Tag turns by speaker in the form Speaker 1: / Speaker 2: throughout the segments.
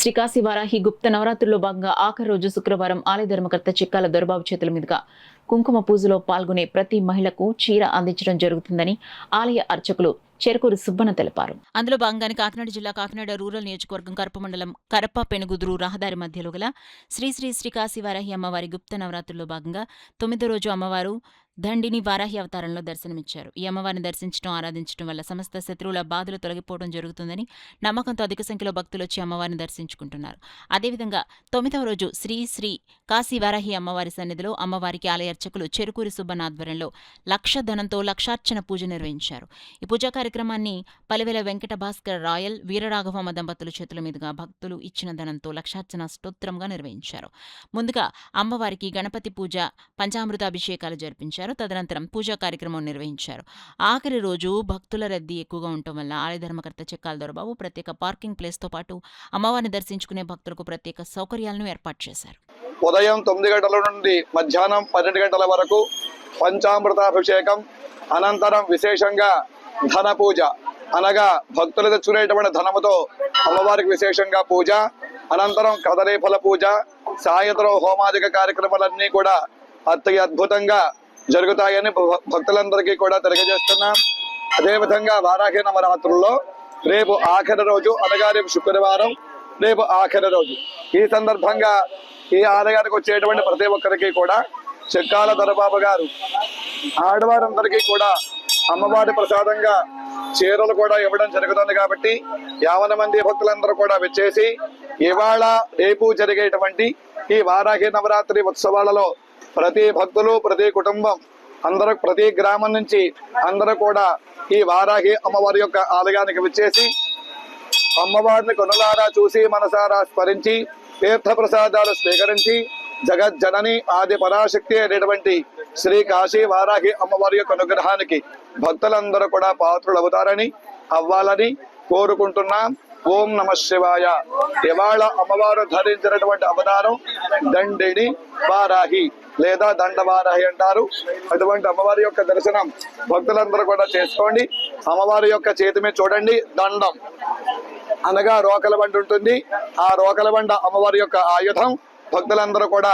Speaker 1: శ్రీకాశీ వారాహి గుప్త నవరాత్రుల్లో భాగంగా ఆఖరి రోజు శుక్రవారం ఆలయ ధర్మకర్త చిక్కాల దొరబాబు చేతుల మీదుగా కుంకుమ పూజలో పాల్గొనే ప్రతి మహిళకు చీర అందించడం జరుగుతుందని ఆలయ అర్చకులు చెరుకూరు సుబ్బన్న తెలిపారు. అందులో భాగంగానే కాకినాడ జిల్లా కాకినాడ రూరల్ నియోజకవర్గం కరప మండలం కరప పెనుగుదురు రహదారి మధ్యలో గల శ్రీ శ్రీ శ్రీకాశీ వారాహి అమ్మవారి గుప్త నవరాత్రుల్లో భాగంగా 9వ రోజు అమ్మవారు దండిని వారాహి అవతారంలో దర్శనమిచ్చారు. ఈ అమ్మవారిని దర్శించడం, ఆరాధించడం వల్ల సమస్త శత్రువుల బాధలు తొలగిపోవడం జరుగుతుందని నమ్మకంతో అధిక సంఖ్యలో భక్తులు వచ్చి అమ్మవారిని దర్శించుకుంటున్నారు. అదేవిధంగా 9వ రోజు శ్రీ శ్రీ కాశీ వారాహి అమ్మవారి సన్నిధిలో అమ్మవారికి ఆలయ అర్చకులు చెరుకూరి సుబ్బన్న ఆధ్వర్యంలో లక్ష ధనంతో లక్షార్చన పూజ నిర్వహించారు. ఈ పూజా కార్యక్రమాన్ని పలివెల వెంకట భాస్కర్ రాయల్ వీరరాఘవమ్మ దంపతుల చేతుల మీదుగా భక్తులు ఇచ్చిన ధనంతో లక్షార్చన స్తోత్రంగా నిర్వహించారు. ముందుగా అమ్మవారికి గణపతి పూజ, పంచామృత అభిషేకాలు జరిపించారు. తదనంతరం పూజా కార్యక్రమం నిర్వహించారు. ఆఖరి రోజు భక్తుల రద్దీ ఎక్కువగా ఉండటం వల్ల ఆలయ ధర్మకర్త చిక్కాల దొరబాబు ప్రత్యేక పార్కింగ్ ప్లేస్తో పాటు అమ్మవారిని దర్శించుకునే భక్తులకు ప్రత్యేక సౌకర్యాలను ఏర్పాటు చేశారు.
Speaker 2: ఉదయం 9 గంటల నుండి మధ్యాహ్నం 12 గంటల వరకు పంచామృతాభిషేకం, అనంతరం విశేషంగా ధన పూజ అనగా భక్తులు తెచ్చుకునేటువంటి ధనముతో అమ్మవారికి విశేషంగా పూజ, అనంతరం కదలీఫల పూజ, సాయంత్రం హోమాదిక కార్యక్రమాలన్నీ కూడా అద్భుతంగా జరుగుతాయని భక్తులందరికీ కూడా తెలియజేస్తున్నాం. అదేవిధంగా వారాహి నవరాత్రుల్లో రేపు ఆఖరి రోజు అనగా రేపు శుక్రవారం, రేపు ఆఖరి రోజు. ఈ సందర్భంగా ఈ ఆలయానికి వచ్చేటువంటి ప్రతి ఒక్కరికి కూడా చిక్కాల దొరబాబు గారు ఆడవారందరికీ కూడా అమ్మవారి ప్రసాదంగా చీరలు కూడా ఇవ్వడం జరుగుతుంది. కాబట్టి 50 మంది భక్తులందరూ కూడా వచ్చేసి ఇవాళ రేపు జరిగేటువంటి ఈ వారాహి నవరాత్రి ఉత్సవాలలో ప్రతి భక్తులు, ప్రతి కుటుంబం, అందరూ ప్రతి గ్రామం నుంచి అందరూ కూడా ఈ వారాహి అమ్మవారి యొక్క ఆలయానికి వచ్చేసి అమ్మవారిని కొనులారా చూసి మనసారా స్మరించి తీర్థ ప్రసాదాలు స్వీకరించి జగజ్జనని ఆది పరాశక్తి అనేటువంటి శ్రీ కాశీ వారాహి అమ్మవారి యొక్క అనుగ్రహానికి భక్తులందరూ కూడా పాత్రులు అవుతారని అవ్వాలని కోరుకుంటున్నాం. ఓం నమ శివాయ. ఇవాళ అమ్మవారు ధరించినటువంటి అవతారం దండిని వారాహి లేదా దండవారాహి అంటారు. అటువంటి అమ్మవారి యొక్క దర్శనం భక్తులందరూ కూడా చేసుకోండి. అమ్మవారి యొక్క చేతి మీద చూడండి, దండం అనగా రోకల బండ ఉంటుంది. ఆ రోకల బండ అమ్మవారి యొక్క ఆయుధం. భక్తులందరూ కూడా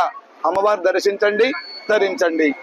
Speaker 2: అమ్మవారిని దర్శించండి, ధరించండి.